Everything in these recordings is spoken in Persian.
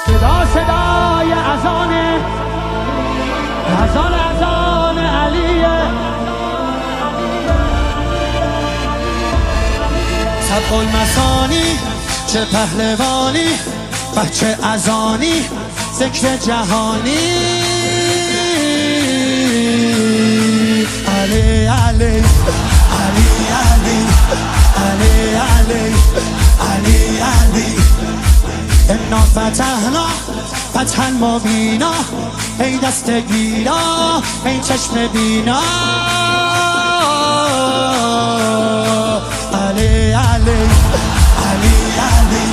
صدا صدای اذان علیه. سبق المثانی چه پهلوانی، بچه اذانی ذکر جهانی. علی علی علی علی علی علی علی علی. انا فتحنا فتحا مبینا، ای دست گیرا ای چشم بینا. علی علی علی علی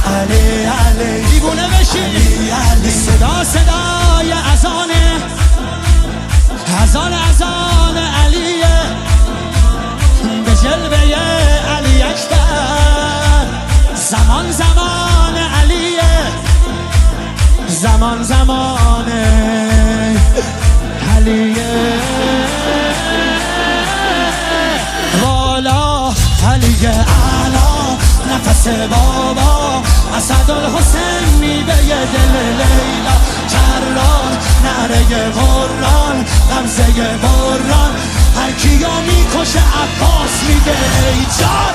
علی علی. دیوونه بشی. علی علی. صدا صدای اذان علیه، به جلوه علی اکبر. زمان زمان علیه، زمان زمان علیه. والا علی اعلا نفس بابا، اسدالحسین میوه دل لیلا. کرار نعره قرآن غمزه بران، هر کیو میکشه عباس میگه ای جان.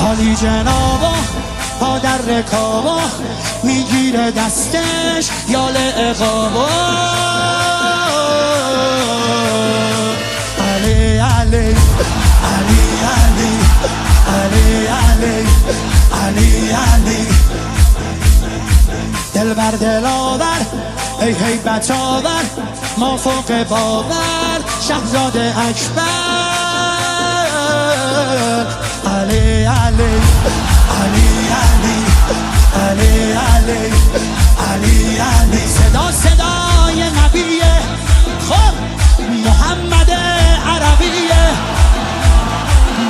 عالی جنابا با در رکابا، میگیره دستش یال عقابا. علی علی علی علی علی علی علی علی. دل بر دل آور ای هیبت آور، ما فوق باور شهزاده اکبر. علی علی علی علی علی علی علی علی. صدا صدای نبیه، خب محمد عربیه،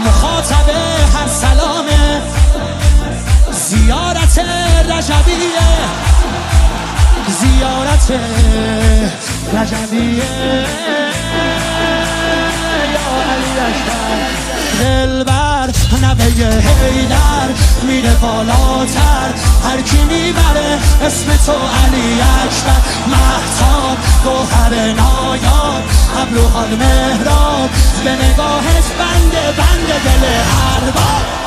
مخاطب هر سلامه. زیارت رجبیه، زیارت رجبیه. یا علی اکبر. دلبر نوه حیدر میره بالاتر، هر کی میبره اسم تو علی اکبر. مهتاب گوهر نایاب، ابروها مهراب، به نگاهش بند دل ارباب.